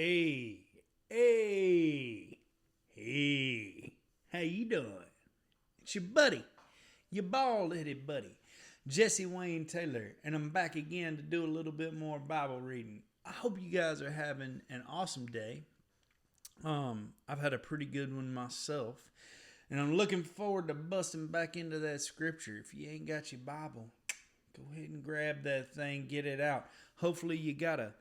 Hey, hey, hey, how you doing? It's your buddy, your bald-headed buddy, Jesse Wayne Taylor, and I'm back again to do a little bit more Bible reading. I hope you guys are having an awesome day. I've had a pretty good one myself, and I'm looking forward to busting back into that scripture. If you ain't got your Bible, go ahead and grab that thing, get it out. Hopefully you got a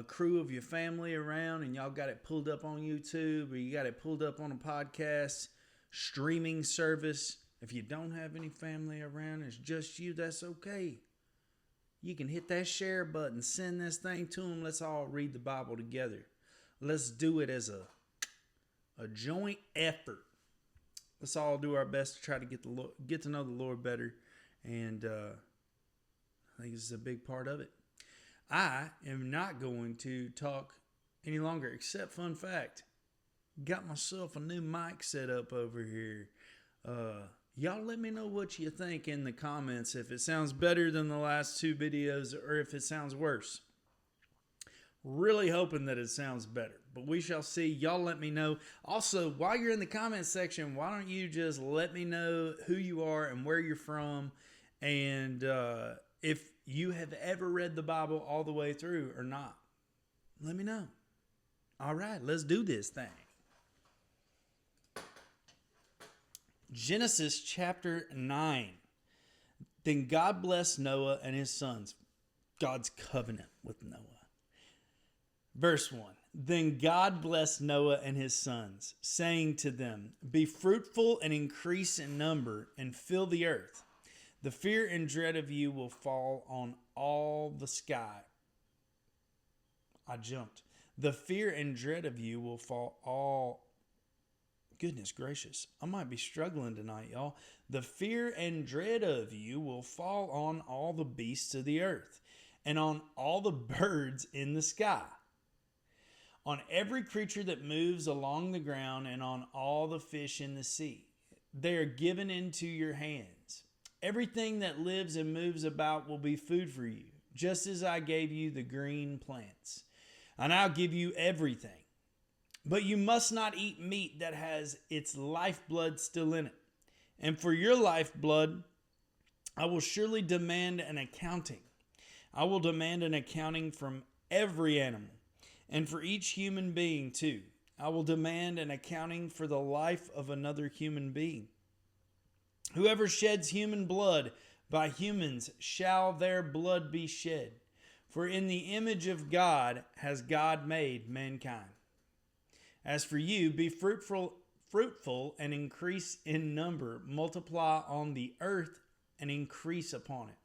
crew of your family around and y'all got it pulled up on YouTube or you got it pulled up on a podcast streaming service. If you don't have any family around, it's just you, that's okay. You can hit that share button, send this thing to them. Let's all read the Bible together. Let's do it as a joint effort. Let's all do our best to try to get to know the Lord better, and I think this is a big part of it. I am not going to talk any longer, except fun fact. Got myself a new mic set up over here. Y'all let me know what you think in the comments, if it sounds better than the last two videos or if it sounds worse. Really hoping that it sounds better, but we shall see. Y'all let me know. Also, while you're in the comment section, why don't you just let me know who you are and where you're from, and if you have ever read the Bible all the way through or not. Let me know. All right, let's do this thing. Genesis chapter 9. Then God blessed Noah and his sons. God's covenant with Noah. Verse 1. Then God blessed Noah and his sons, saying to them, be fruitful and increase in number and fill the earth. The fear and dread of you will fall on all the sky. I jumped. The fear and dread of you will fall all... Goodness gracious. I might be struggling tonight, y'all. The fear and dread of you will fall on all the beasts of the earth and on all the birds in the sky, on every creature that moves along the ground and on all the fish in the sea. They are given into your hands. Everything that lives and moves about will be food for you, just as I gave you the green plants. And I'll give you everything. But you must not eat meat that has its lifeblood still in it. And for your lifeblood, I will surely demand an accounting. I will demand an accounting from every animal, and for each human being too. I will demand an accounting for the life of another human being. Whoever sheds human blood, by humans shall their blood be shed. For in the image of God has God made mankind. As for you, be fruitful and increase in number, multiply on the earth and increase upon it.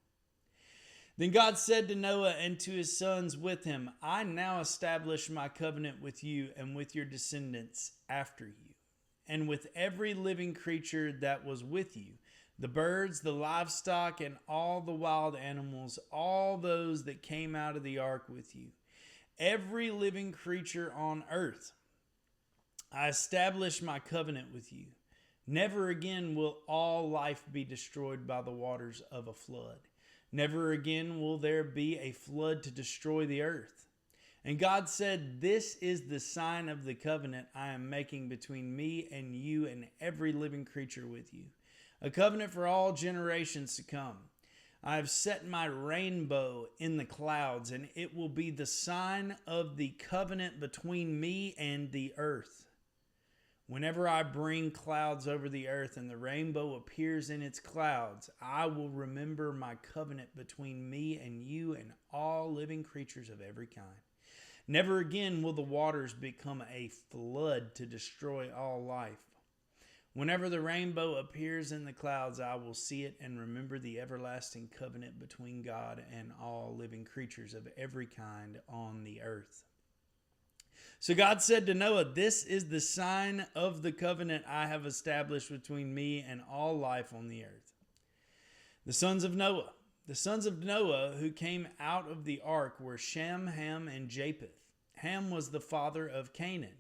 Then God said to Noah and to his sons with him, I now establish my covenant with you and with your descendants after you, and with every living creature that was with you, the birds, the livestock, and all the wild animals, all those that came out of the ark with you, every living creature on earth. I establish my covenant with you. Never again will all life be destroyed by the waters of a flood. Never again will there be a flood to destroy the earth. And God said, this is the sign of the covenant I am making between me and you and every living creature with you. A covenant for all generations to come. I have set my rainbow in the clouds, and it will be the sign of the covenant between me and the earth. Whenever I bring clouds over the earth and the rainbow appears in its clouds, I will remember my covenant between me and you and all living creatures of every kind. Never again will the waters become a flood to destroy all life. Whenever the rainbow appears in the clouds, I will see it and remember the everlasting covenant between God and all living creatures of every kind on the earth. So God said to Noah, this is the sign of the covenant I have established between me and all life on the earth. The sons of Noah who came out of the ark were Shem, Ham, and Japheth. Ham was the father of Canaan.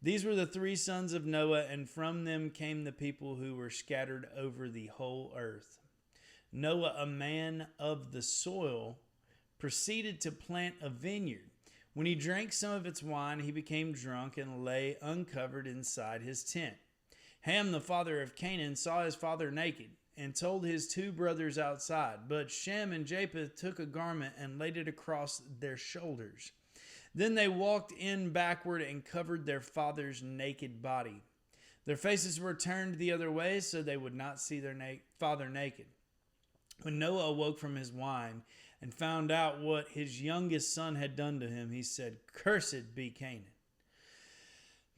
These were the three sons of Noah, and from them came the people who were scattered over the whole earth. Noah, a man of the soil, proceeded to plant a vineyard When he drank some of its wine, he became drunk and lay uncovered inside his tent. Ham, the father of Canaan, saw his father naked and told his two brothers outside. But Shem and Japheth took a garment and laid it across their shoulders. Then they walked in backward and covered their father's naked body. Their faces were turned the other way so they would not see their father naked. When Noah awoke from his wine and found out what his youngest son had done to him, he said, "Cursed be Canaan.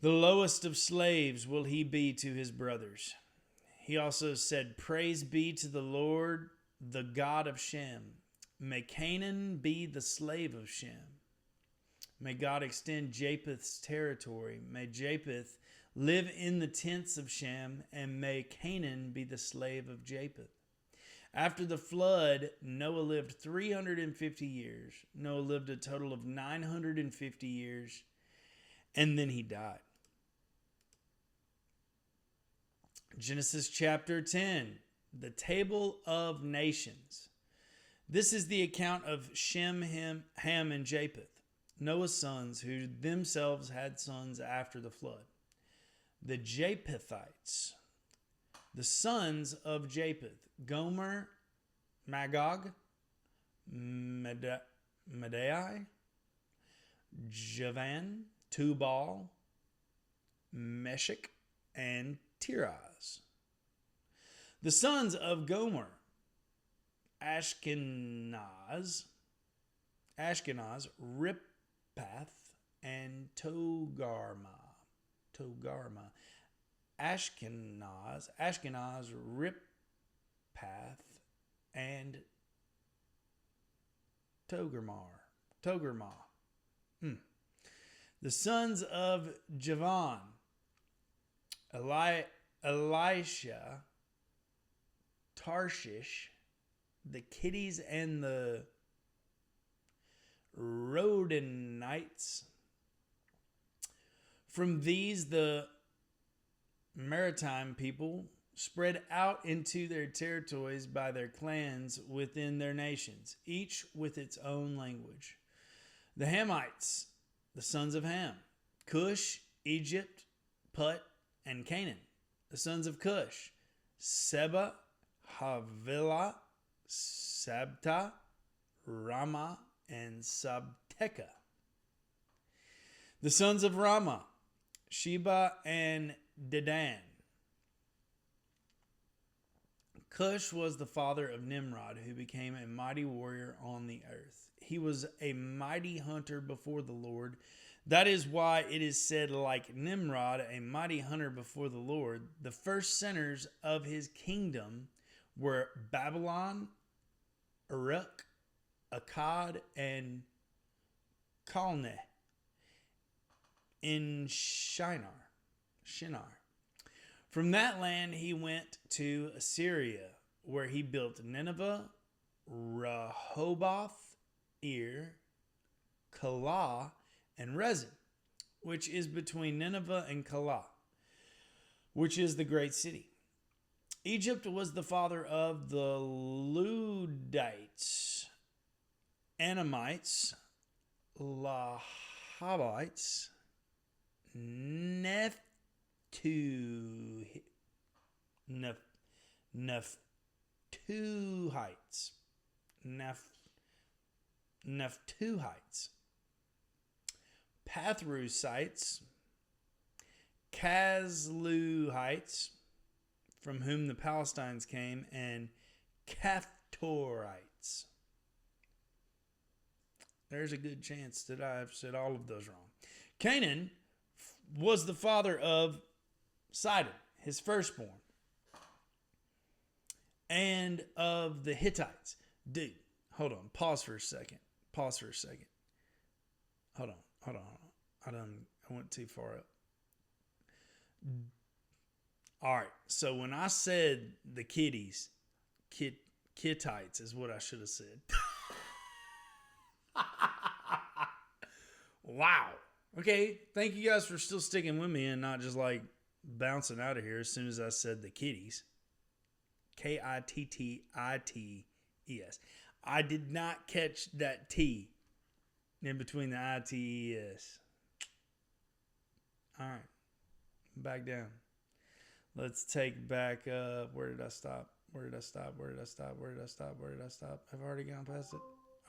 The lowest of slaves will he be to his brothers." He also said, "Praise be to the Lord, the God of Shem. May Canaan be the slave of Shem. May God extend Japheth's territory. May Japheth live in the tents of Shem, and may Canaan be the slave of Japheth." After the flood, Noah lived 350 years. Noah lived a total of 950 years, and then he died. Genesis chapter 10, the Table of Nations. This is the account of Shem, Ham, and Japheth, Noah's sons, who themselves had sons after the flood. The Japhethites. The sons of Japheth: Gomer, Magog, Madai, Javan, Tubal, Meshech, and Tiras. The sons of Gomer: Ashkenaz, Rippath, and Togarmah. Ashkenaz, Rippath, and Togarmah. The sons of Javan: Elisha, Tarshish, the Kitties, and the Rodanites. From these, the maritime people spread out into their territories by their clans within their nations, each with its own language. The Hamites, the sons of Ham: Cush, Egypt, Put, and Canaan. The sons of Cush: Seba, Havilah, Sabta, Ramah, and Sabteka. The sons of Ramah: Sheba and Dedan. Cush was the father of Nimrod, who became a mighty warrior on the earth. He was a mighty hunter before the Lord. That is why it is said, like Nimrod, a mighty hunter before the Lord. The first centers of his kingdom were Babylon, Uruk, Akkad, and Calneh in Shinar. From that land he went to Assyria, where he built Nineveh, Rehoboth, Calah, and Rezin, which is between Nineveh and Calah, which is the great city. Egypt was the father of the Ludites, Anamites, Lahabites, Naphtuhites, Pathrusites, Kazluhites, from whom the Palestines came, and Caphtorites. There's a good chance that I've said all of those wrong. Canaan was the father of Sidon, his firstborn, and of the Hittites. Dude, hold on. Pause for a second. Hold on. I went too far up. All right. So when I said the Kittites is what I should have said. Wow. Okay. Thank you guys for still sticking with me and not just like bouncing out of here as soon as I said the Kitties. Kitties. I did not catch that T in between the ITES. All right, back down. Let's take back. Where did I stop? Where did I stop? Where did I stop? Where did I stop? Where did I stop? I've already gone past it.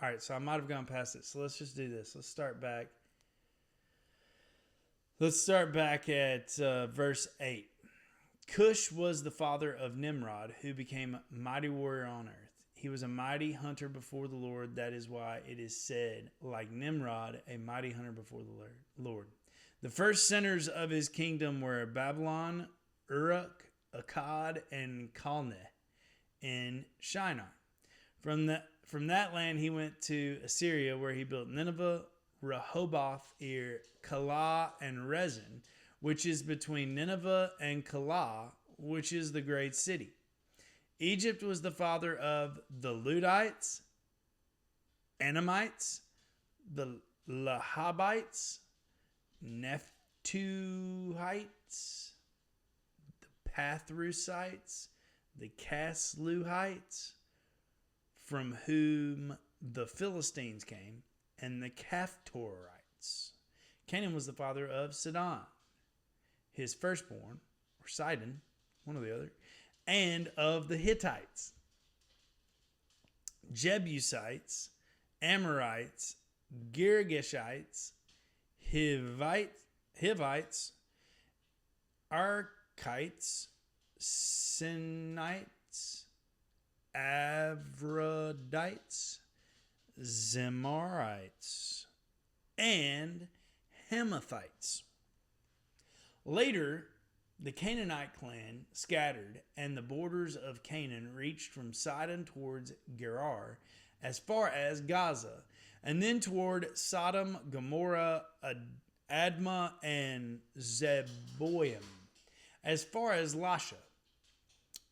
All right, so I might have gone past it. So let's just do this. Let's start back. Let's start back at verse 8. Cush was the father of Nimrod, who became a mighty warrior on earth. He was a mighty hunter before the Lord. That is why it is said, like Nimrod, a mighty hunter before the Lord. The first centers of his kingdom were Babylon, Uruk, Akkad, and Calneh in Shinar. From that land he went to Assyria, where he built Nineveh, Rehoboth, Calah, and Rezin, which is between Nineveh and Calah, which is the great city. Egypt was the father of the Ludites, Anamites, the Lahabites, Nephtuhites, the Pathrusites, the Casluhites, from whom the Philistines came, and the Caphtorites. Canaan was the father of Sidon, his firstborn, or Sidon, one or the other, and of the Hittites, Jebusites, Amorites, Girgashites, Hivites, Arkites, Sinites, Avrodites, Zemarites, and Hamathites. Later, the Canaanite clan scattered, and the borders of Canaan reached from Sidon towards Gerar as far as Gaza, and then toward Sodom, Gomorrah, Admah, and Zeboim, as far as Lasha.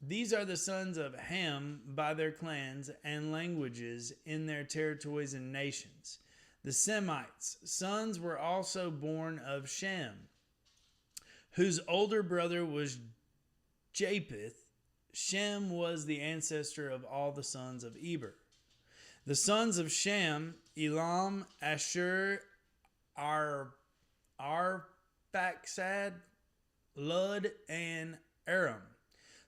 These are the sons of Ham by their clans and languages in their territories and nations. The Semites' sons were also born of Shem, whose older brother was Japheth. Shem was the ancestor of all the sons of Eber. The sons of Shem, Elam, Ashur, Arphaxad, Lud, and Aram.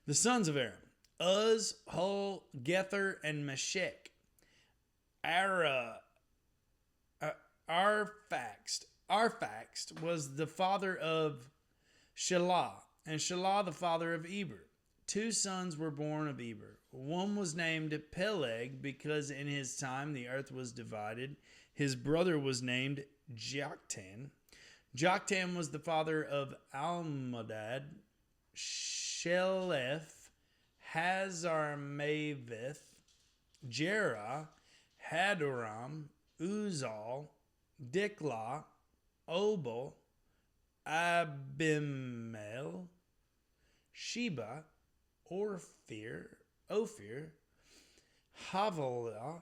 The sons of Aram, Uz, Hul, Gether, and Meshech. Arphaxad was the father of Shelah, and Shelah the father of Eber. Two sons were born of Eber. One was named Peleg, because in his time the earth was divided. His brother was named Joktan. Joktan was the father of Almodad, Sheleph, Hazarmaveth, Jerah, Hadoram, Uzal, Diklah, Obal, Abimel, Sheba, Ophir, Havilah,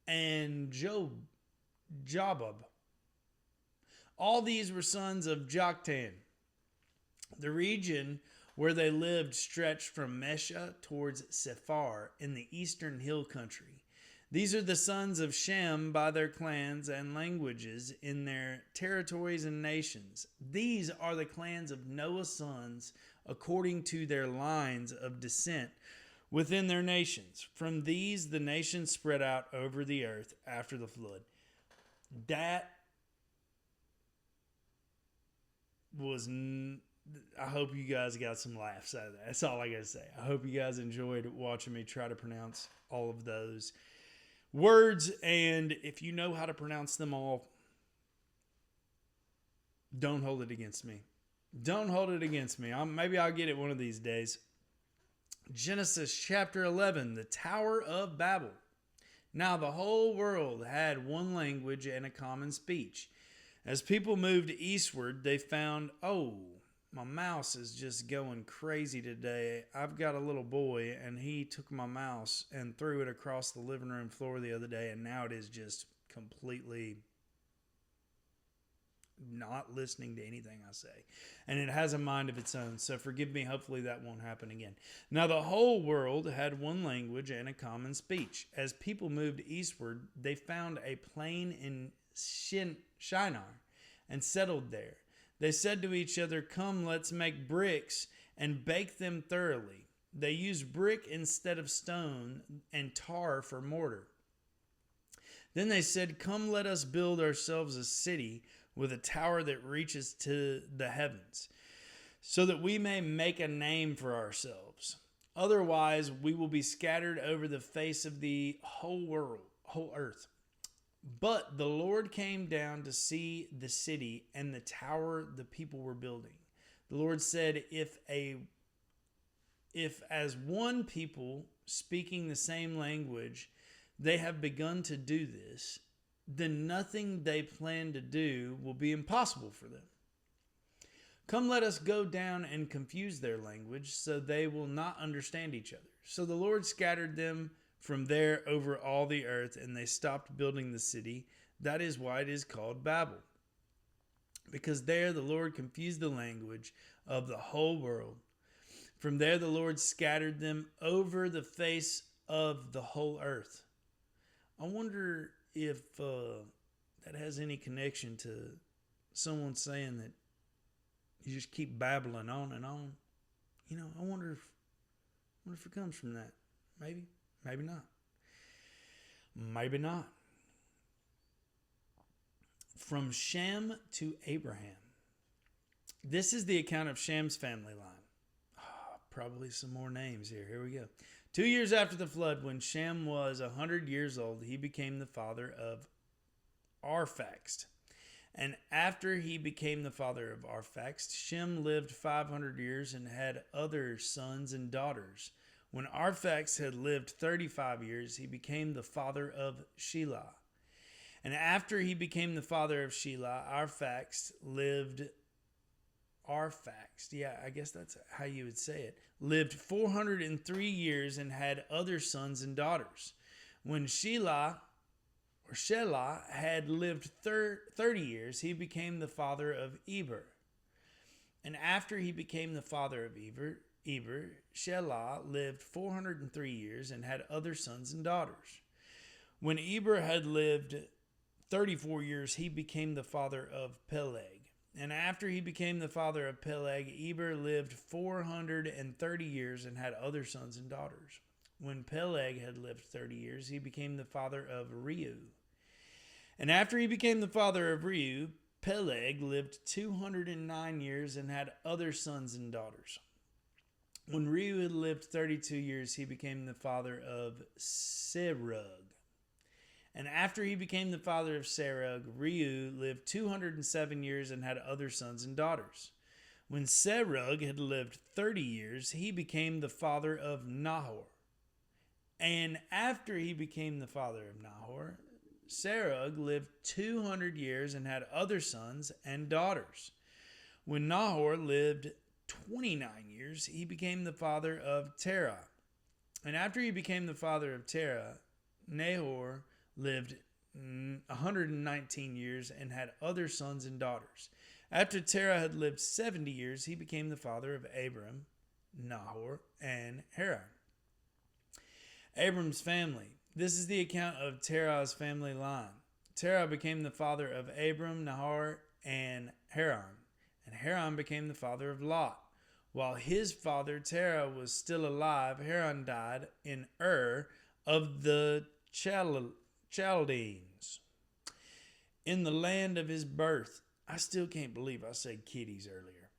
and Jobab. All these were sons of Joktan. The region where they lived stretched from Mesha towards Sephar in the eastern hill country. These are the sons of Shem by their clans and languages in their territories and nations. These are the clans of Noah's sons according to their lines of descent within their nations. From these, the nations spread out over the earth after the flood. That was... I hope you guys got some laughs out of that. That's all I got to say. I hope you guys enjoyed watching me try to pronounce all of those words. And if you know how to pronounce them all, don't hold it against me. Don't hold it against me. Maybe I'll get it one of these days. Genesis chapter 11, the Tower of Babel. Now the whole world had one language and a common speech. As people moved eastward, they found, my mouse is just going crazy today. I've got a little boy, and he took my mouse and threw it across the living room floor the other day, and now it is just completely not listening to anything I say. And it has a mind of its own. So forgive me. Hopefully that won't happen again. Now the whole world had one language and a common speech. As people moved eastward, they found a plain in Shinar and settled there. They said to each other, "Come, let's make bricks and bake them thoroughly." They used brick instead of stone and tar for mortar. Then they said, "Come, let us build ourselves a city with a tower that reaches to the heavens, so that we may make a name for ourselves. Otherwise, we will be scattered over the face of the whole earth." But the Lord came down to see the city and the tower the people were building. The Lord said, if as one people speaking the same language, they have begun to do this, then nothing they plan to do will be impossible for them. Come, let us go down and confuse their language, so they will not understand each other. So the Lord scattered them from there over all the earth, and they stopped building the city. That is why it is called Babel, because there the Lord confused the language of the whole world. From there the Lord scattered them over the face of the whole earth. I wonder if that has any connection to someone saying that you just keep babbling on and on. You know, I wonder if it comes from that. Maybe not. Maybe not. From Shem to Abraham. This is the account of Shem's family line. Probably some more names here. Here we go. 2 years after the flood, when Shem was 100 years old, he became the father of Arphaxad. And after he became the father of Arphaxad, Shem lived 500 years and had other sons and daughters. When Arphaxad had lived 35 years, he became the father of Shelah. And after he became the father of Shelah, Arphaxad, yeah, I guess that's how you would say it, lived 403 years and had other sons and daughters. When Shelah had lived 30 years, he became the father of Eber. And after he became the father of Eber, Shelah lived 403 years and had other sons and daughters. When Eber had lived 34 years, he became the father of Peleg. And after he became the father of Peleg, Eber lived 430 years and had other sons and daughters. When Peleg had lived 30 years, he became the father of Reu. And after he became the father of Reu, Peleg lived 209 years and had other sons and daughters. When Reu had lived 32 years, he became the father of Serug. And after he became the father of Serug, Reu lived 207 years and had other sons and daughters. When Serug had lived 30 years, he became the father of Nahor. And after he became the father of Nahor, Serug lived 200 years and had other sons and daughters. When Nahor lived 29 years, he became the father of Terah. And after he became the father of Terah, Nahor lived 119 years and had other sons and daughters. After Terah had lived 70 years, he became the father of Abram, Nahor, and Haran. Abram's family. This is the account of Terah's family line. Terah became the father of Abram, Nahor, and Haran. And Haran became the father of Lot. While his father Terah was still alive, Haran died in Ur of the Chaldeans, in the land of his birth. I still can't believe I said kitties earlier.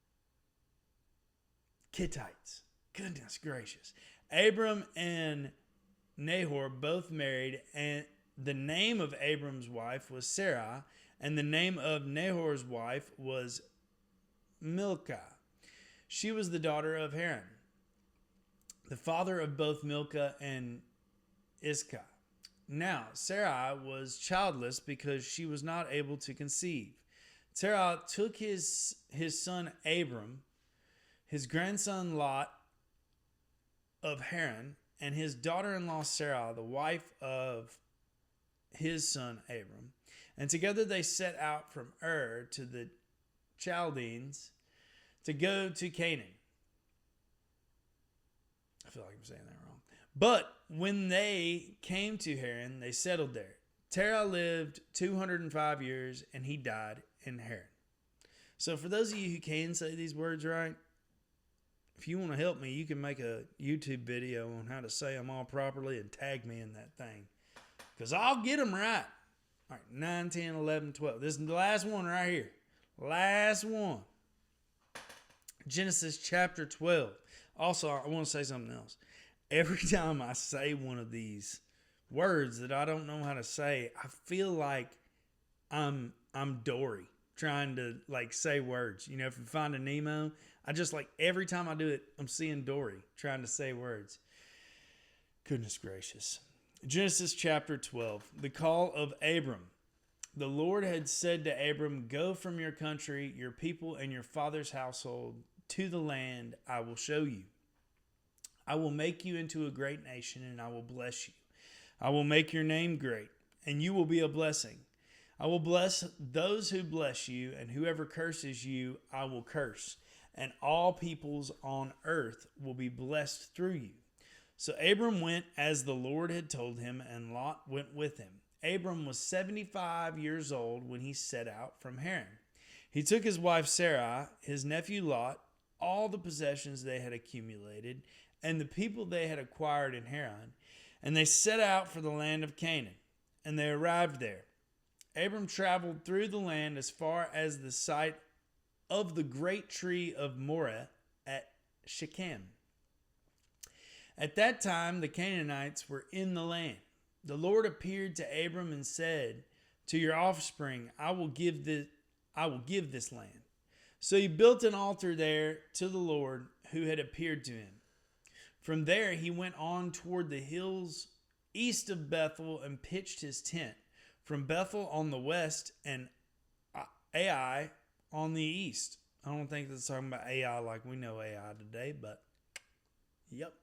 Kittites. Goodness gracious. Abram and Nahor both married, and the name of Abram's wife was Sarai, and the name of Nahor's wife was Milcah. She was the daughter of Haran, the father of both Milcah and Iscah. Now, Sarai was childless because she was not able to conceive. Terah took his son Abram, his grandson Lot of Haran, and his daughter-in-law Sarah, the wife of his son Abram, and together they set out from Ur to the Chaldeans to go to Canaan. I feel like I'm saying that wrong. But when they came to Haran, they settled there. Terah lived 205 years, and he died in Haran. So for those of you who can say these words right, if you want to help me, you can make a YouTube video on how to say them all properly and tag me in that thing. Because I'll get them right. All right, 9, 10, 11, 12. This is the last one right here. Last one. Genesis chapter 12. Also, I want to say something else. Every time I say one of these words that I don't know how to say, I feel like I'm Dory trying to like say words. You know, from Finding Nemo, I just like every time I do it, I'm seeing Dory trying to say words. Goodness gracious. Genesis chapter 12, the call of Abram. The Lord had said to Abram, "Go from your country, your people, and your father's household to the land I will show you. I will make you into a great nation, and I will bless you. I will make your name great, and you will be a blessing. I will bless those who bless you, and whoever curses you, I will curse. And all peoples on earth will be blessed through you." So Abram went as the Lord had told him, and Lot went with him. Abram was 75 years old when he set out from Haran. He took his wife Sarai, his nephew Lot, all the possessions they had accumulated, and the people they had acquired in Haran, and they set out for the land of Canaan, and they arrived there. Abram traveled through the land as far as the site of the great tree of Moreh at Shechem. At that time, the Canaanites were in the land. The Lord appeared to Abram and said, "To your offspring I will give this land." So he built an altar there to the Lord who had appeared to him. From there he went on toward the hills east of Bethel and pitched his tent. From Bethel on the west and Ai on the east. I don't think that's talking about Ai like we know Ai today, but yep.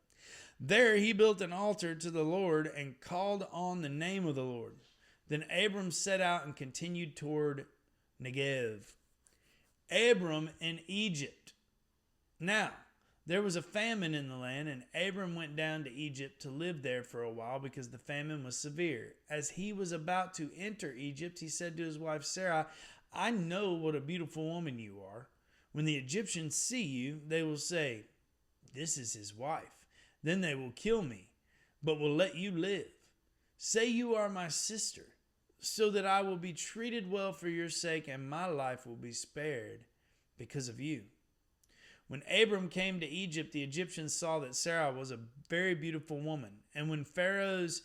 There he built an altar to the Lord and called on the name of the Lord. Then Abram set out and continued toward Negev. Abram in Egypt. Now, there was a famine in the land, and Abram went down to Egypt to live there for a while because the famine was severe. As he was about to enter Egypt, he said to his wife Sarah, "I know what a beautiful woman you are. When the Egyptians see you, they will say, 'This is his wife.' Then they will kill me, but will let you live. Say you are my sister, so that I will be treated well for your sake, and my life will be spared because of you." When Abram came to Egypt, the Egyptians saw that Sarah was a very beautiful woman. And when Pharaoh's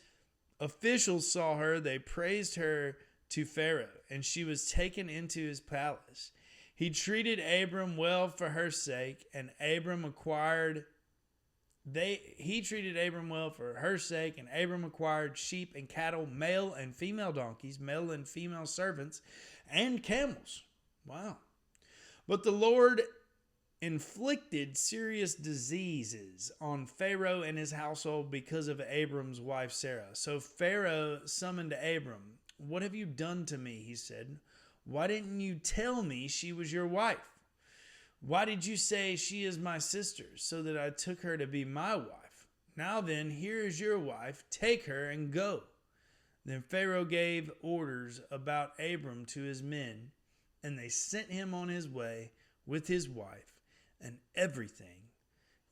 officials saw her, they praised her to Pharaoh, and she was taken into his palace. He treated Abram well for her sake, and he treated Abram well for her sake, and Abram acquired sheep and cattle, male and female donkeys, male and female servants, and camels. Wow. But the Lord inflicted serious diseases on Pharaoh and his household because of Abram's wife Sarah. So Pharaoh summoned Abram. "What have you done to me?" he said. "Why didn't you tell me she was your wife? Why did you say she is my sister, so that I took her to be my wife? Now then, here is your wife. Take her and go." Then Pharaoh gave orders about Abram to his men, and they sent him on his way with his wife and everything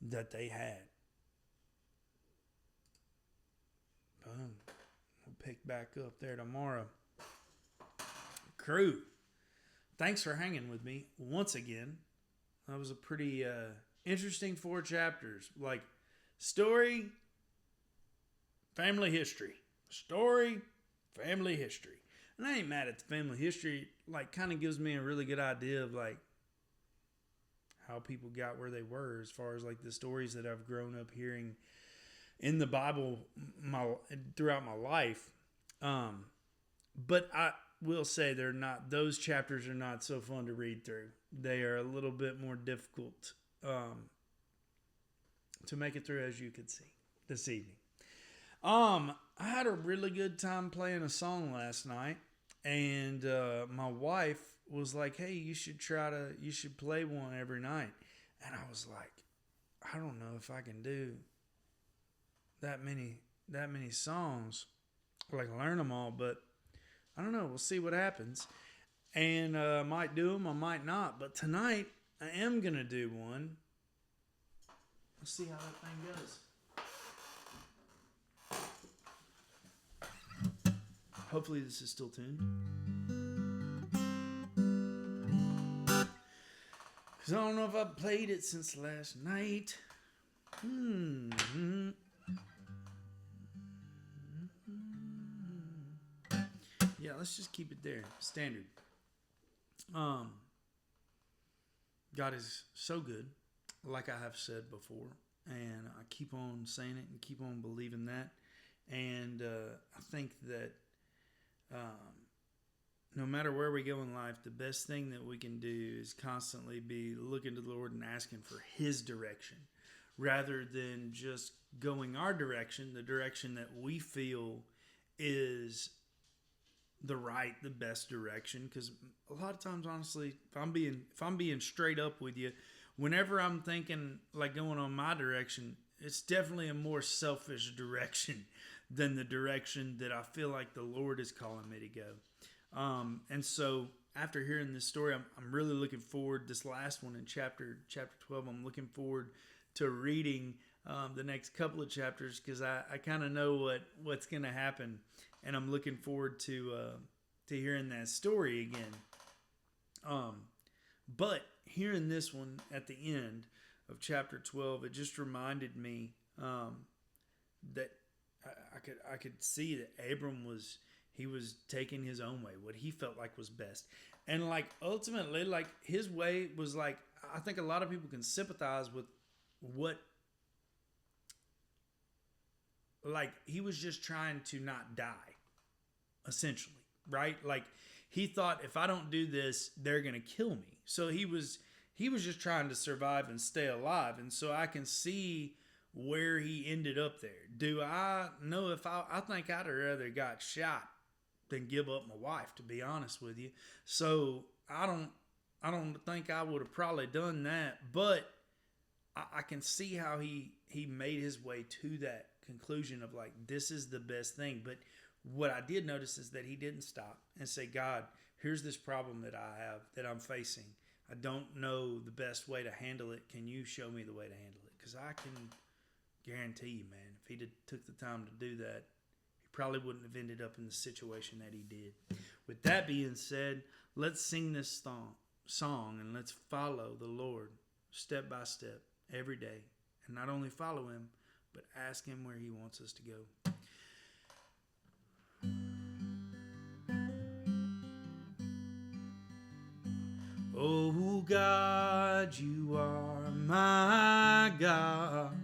that they had. Boom. We'll pick back up there tomorrow. Crew, thanks for hanging with me once again. That was a pretty interesting 4 chapters. Like, story, family history. Story, family history. And I ain't mad at the family history. Like, kind of gives me a really good idea of, like, how people got where they were as far as, like, the stories that I've grown up hearing in the Bible throughout my life. But I will say those chapters are not so fun to read through. They are a little bit more difficult to make it through, as you could see this evening. I had a really good time playing a song last night, And my wife was like, "Hey, you should play one every night." And I was like, "I don't know if I can do that many songs, like learn them all, but I don't know. We'll see what happens." And I might do them, I might not. But tonight, I am going to do one. Let's see how that thing goes. Hopefully this is still tuned. Because I don't know if I've played it since last night. Yeah, let's just keep it there. Standard. God is so good, like I have said before, and I keep on saying it and keep on believing that. And I think that no matter where we go in life, the best thing that we can do is constantly be looking to the Lord and asking for His direction, rather than just going our direction, the direction that we feel is the best direction. Because a lot of times, honestly, if I'm being straight up with you, whenever I'm thinking like going on my direction, it's definitely a more selfish direction than the direction that I feel like the Lord is calling me to go. And so after hearing this story, I'm really looking forward. This last one in chapter 12, I'm looking forward to reading the next couple of chapters, because I kind of know what's going to happen. And I'm looking forward to hearing that story again. But hearing this one at the end of chapter 12, it just reminded me that I could see that Abram was taking his own way, what he felt like was best. And like ultimately, like his way was like, I think a lot of people can sympathize with what, like he was just trying to not die, essentially, right? Like he thought, if I don't do this, they're going to kill me. So he was just trying to survive and stay alive. And so I can see where he ended up there. Do I know if I think I'd rather got shot than give up my wife, to be honest with you. So I don't think I would have probably done that, but I can see how he made his way to that conclusion of like, this is the best thing. But what I did notice is that he didn't stop and say, God, here's this problem that I have, that I'm facing. I don't know the best way to handle it. Can you show me the way to handle it? Because I can guarantee you, man, if he took the time to do that, he probably wouldn't have ended up in the situation that he did. With that being said, let's sing this song and let's follow the Lord step by step every day. And not only follow him, but ask him where he wants us to go. Oh God, you are my God,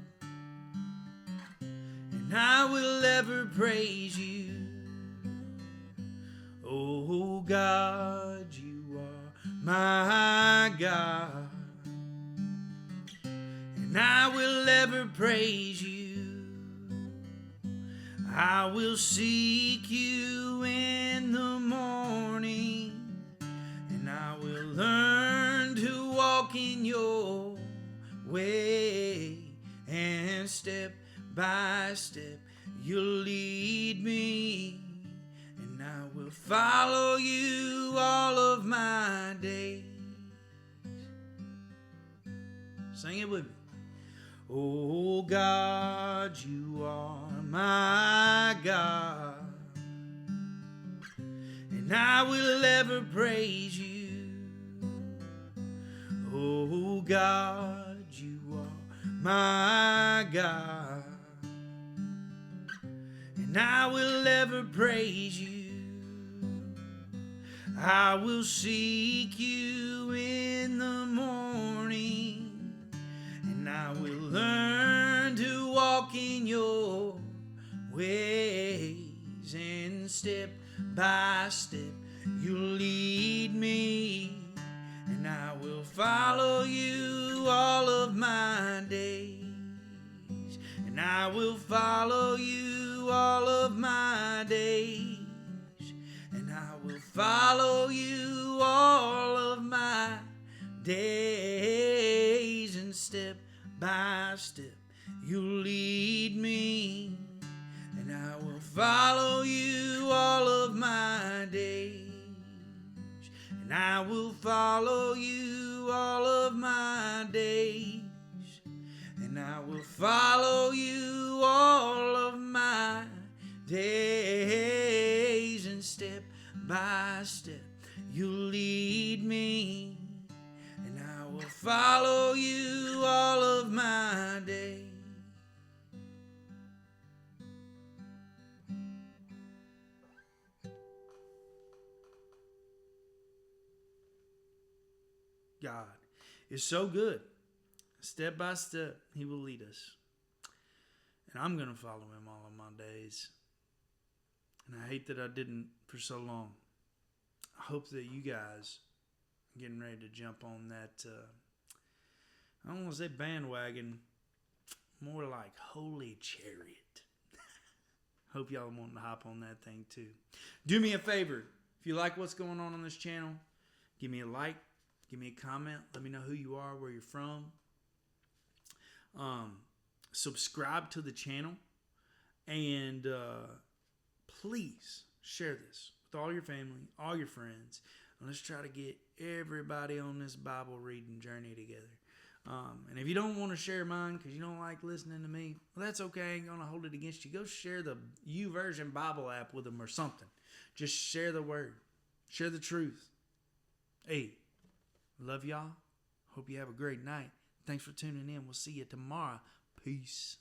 and I will ever praise you. Oh God, you are my God, and I will ever praise you. I will seek you in the morning, and I will learn to walk in your way, and step by step you'll lead me, and I will follow you all of my days. Sing it with me. Oh God, you are my God, and I will ever praise you. Oh God, you are my God, and I will ever praise you. I will seek you in the morning, and I will learn to walk in your ways, and step by step you'll lead me, and I will follow you all of my days, and I will follow you all of my days, and I will follow follow you all of my days, and step by step you lead me, and I will follow you all of my days, and I will follow you all of my days, and I will follow you all of my days, and step by step you lead me, and I will follow you all of my days. God is so good. Step by step, He will lead us. And I'm going to follow Him all of my days. And I hate that I didn't for so long. I hope that you guys are getting ready to jump on that, I don't want to say bandwagon, more like holy chariot. Hope y'all wanting to hop on that thing too. Do me a favor. If you like what's going on this channel, give me a like. Give me a comment. Let me know who you are, where you're from. Subscribe to the channel. And please share this with all your family, all your friends. And let's try to get everybody on this Bible reading journey together. And if you don't want to share mine because you don't like listening to me, well, that's okay. I ain't going to hold it against you. Go share the YouVersion Bible app with them or something. Just share the word. Share the truth. Hey. Love y'all. Hope you have a great night. Thanks for tuning in. We'll see you tomorrow. Peace.